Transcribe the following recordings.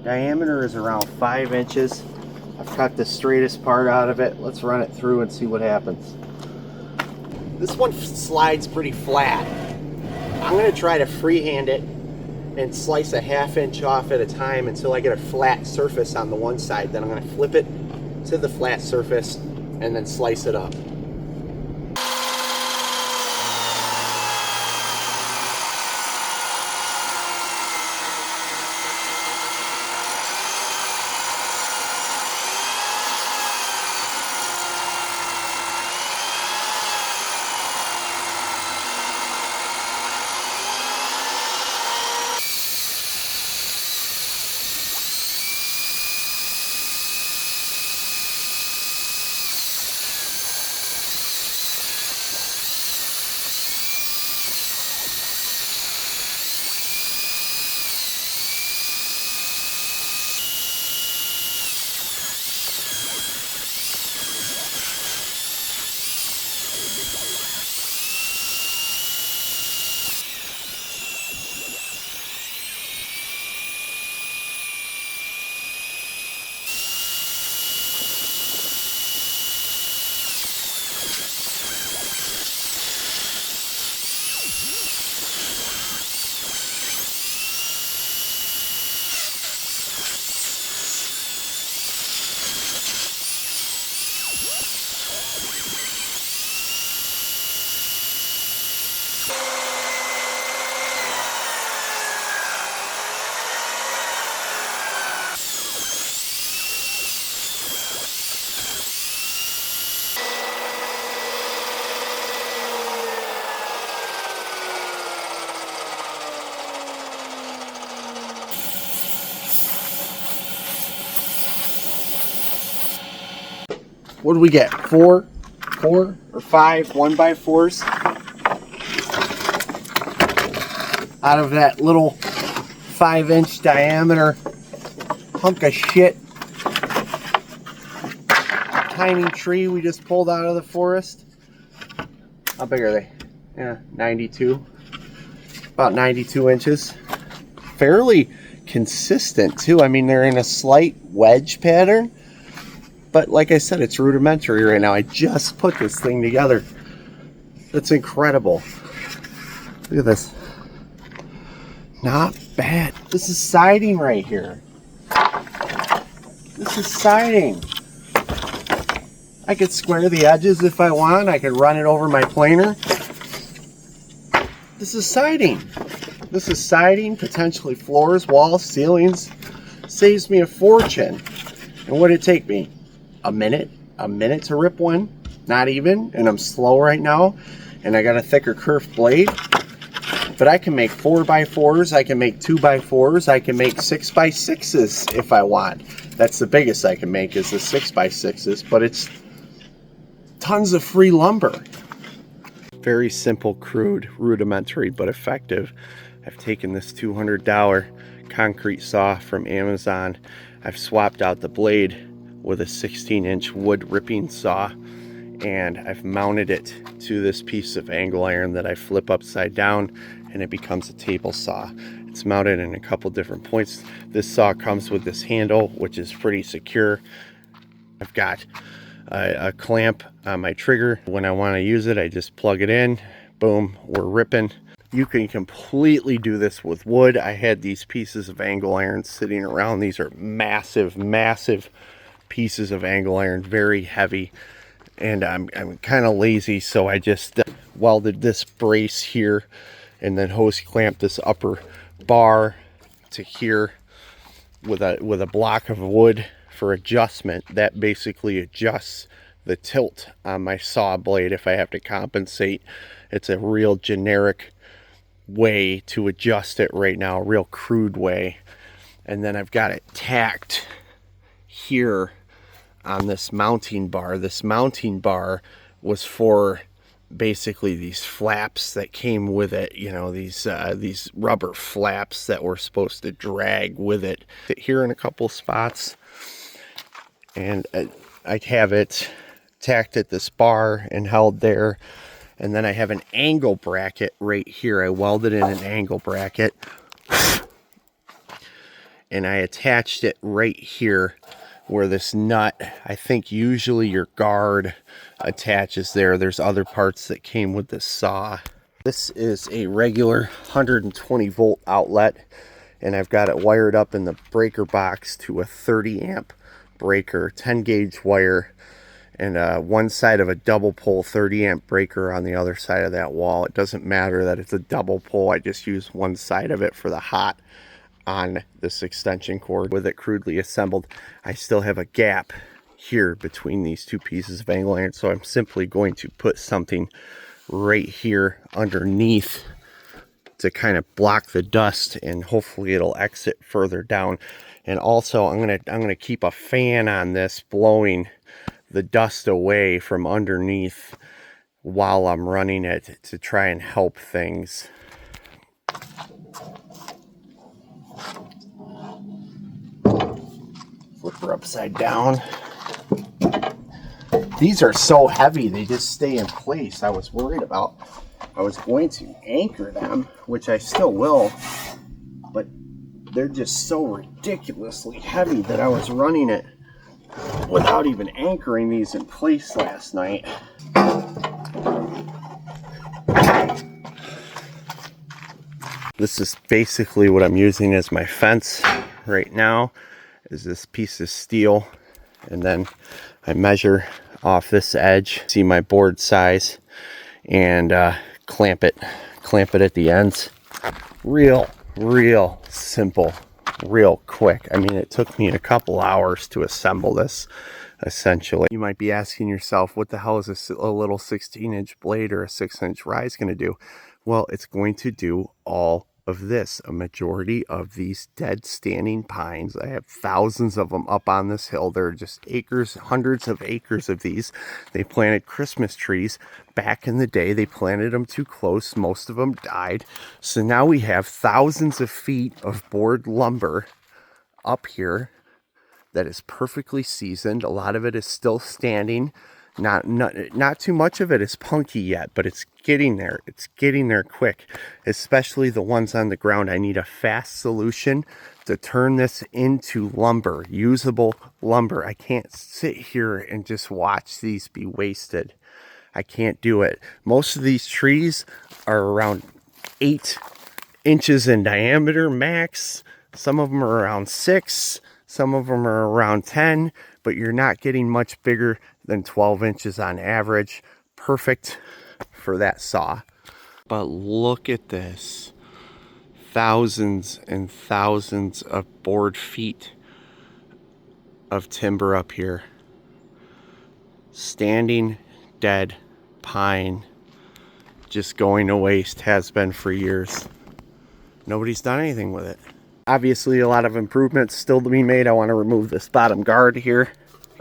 Diameter is around 5 inches. I've cut the straightest part out of it. Let's run it through and see what happens. This one slides pretty flat. I'm going to try to freehand it and slice a 1/2 inch off at a time until I get a flat surface on the one side. Then I'm going to flip it to the flat surface and then slice it up. What do we get? Four or 5 1x4s out of that little 5-inch diameter hunk of shit. Tiny tree we just pulled out of the forest. How big are they? Yeah, 92. About 92 inches. Fairly consistent too. I mean, they're in a slight wedge pattern. But like I said, it's rudimentary right now. I just put this thing together. That's incredible. Look at this. Not bad. This is siding right here. This is siding. I could square the edges if I want. I could run it over my planer. This is siding. This is siding, potentially floors, walls, ceilings. Saves me a fortune. And what did it take me? A minute to rip one, not even, and I'm slow right now, and I got a thicker curved blade. But I can make 4x4s, I can make 2x4s, I can make 6x6s if I want. That's the biggest I can make, is the 6x6s, but it's tons of free lumber. Very simple, crude, rudimentary, but effective. I've taken this $200 concrete saw from Amazon. I've swapped out the blade with a 16-inch wood ripping saw, and I've mounted it to this piece of angle iron that I flip upside down, and it becomes a table saw. It's mounted in a couple different points. This saw comes with this handle, which is pretty secure. I've got a clamp on my trigger. When I want to use it, I just plug it in. Boom, we're ripping. You can completely do this with wood. I had these pieces of angle iron sitting around. These are massive pieces of angle iron, very heavy, and I'm kind of lazy, so I just welded this brace here and then hose clamped this upper bar to here with a block of wood for adjustment. That basically adjusts the tilt on my saw blade if I have to compensate. It's a real generic way to adjust it right now, a real crude way. And then I've got it tacked here on this mounting bar. This mounting bar was for basically these flaps that came with it, you know, these rubber flaps that were supposed to drag with it. Here in a couple spots, and I have it tacked at this bar and held there. And then I have an angle bracket right here. I welded in an angle bracket. and I attached it right here where this nut, I think usually your guard attaches there. There's other parts that came with this saw. This is a regular 120 volt outlet, and I've got it wired up in the breaker box to a 30 amp breaker, 10 gauge wire, and one side of a double pole 30 amp breaker on the other side of that wall. It doesn't matter that it's a double pole, I just use one side of it for the hot on this extension cord. With it crudely assembled, I still have a gap here between these two pieces of angle iron, so I'm simply going to put something right here underneath to kind of block the dust, and hopefully it'll exit further down. And also I'm gonna keep a fan on this blowing the dust away from underneath while I'm running it to try and help things. Flip her upside down. These are so heavy, they just stay in place. I was worried about I was going to anchor them, which I still will, but they're just so ridiculously heavy that I was running it without even anchoring these in place last night. This is basically what I'm using as my fence right now, is this piece of steel, and then I measure off this edge, see my board size, and clamp it at the ends. Real simple, real quick. I mean, it took me a couple hours to assemble this, essentially. You might be asking yourself, what the hell is a little 16-inch blade or a 6-inch rise going to do? Well, it's going to do all of this. A majority of these dead standing pines, I have thousands of them up on this hill. There are just acres, hundreds of acres of these. They planted Christmas trees back in the day. They planted them too close. Most of them died. So now we have thousands of feet of board lumber up here that is perfectly seasoned. A lot of it is still standing. Not too much of it is punky yet, but it's getting there. It's getting there quick, especially the ones on the ground. I need a fast solution to turn this into lumber, usable lumber. I can't sit here and just watch these be wasted. I can't do it. Most of these trees are around 8 inches in diameter max. Some of them are around 6. Some of them are around 10, but you're not getting much bigger than 12 inches on average. Perfect for that saw. But look at this. Thousands and thousands of board feet of timber up here. Standing dead pine, just going to waste, has been for years. Nobody's done anything with it. Obviously, a lot of improvements still to be made. I want to remove this bottom guard here,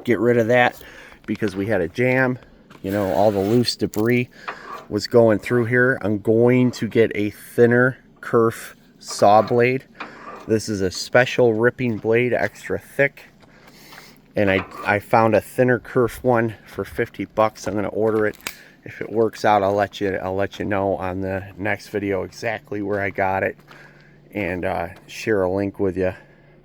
get rid of that, because we had a jam. You know, all the loose debris was going through here. I'm going to get a thinner kerf saw blade. This is a special ripping blade, extra thick. And I found a thinner kerf one for 50 bucks. I'm going to order it. If it works out, I'll let you know on the next video exactly where I got it, and share a link with you.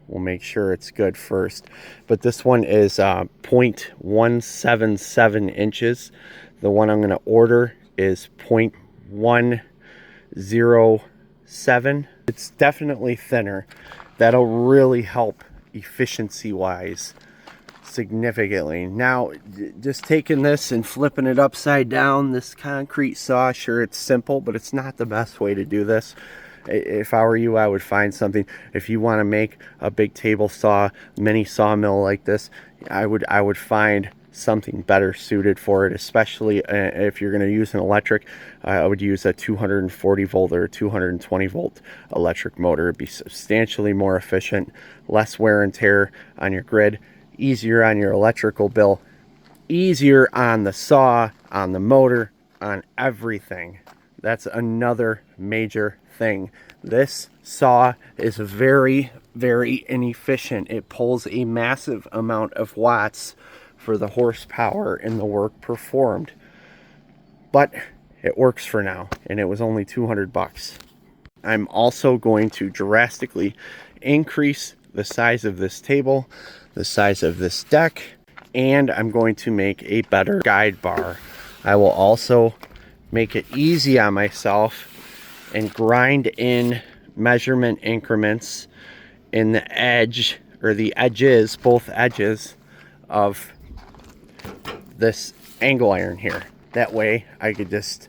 We'll make sure it's good first. But this one is 0.177 inches. The one I'm going to order is 0.107. It's definitely thinner. That'll really help efficiency wise significantly. Now, just taking this and flipping it upside down, this concrete saw, sure, it's simple, but it's not the best way to do this. If I were you, I would find something. If you want to make a big table saw, mini sawmill like this, I would find something better suited for it, especially if you're going to use an electric. I would use a 240 volt or 220 volt electric motor. It'd be substantially more efficient, less wear and tear on your grid, easier on your electrical bill, easier on the saw, on the motor, on everything. That's another major thing. This saw is very, very inefficient. It pulls a massive amount of watts for the horsepower in the work performed. But it works for now, and it was only 200 bucks. I'm also going to drastically increase the size of this table, the size of this deck, and I'm going to make a better guide bar. I will also make it easy on myself and grind in measurement increments in the edge, or the edges, both edges of this angle iron here. That way I could just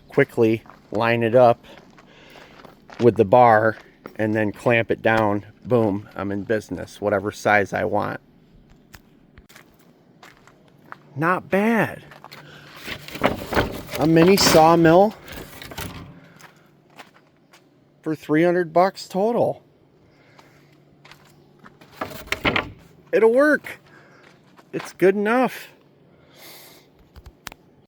quickly line it up with the bar and then clamp it down. Boom, I'm in business, whatever size I want. Not bad. A mini sawmill for 300 bucks total. It'll work. It's good enough.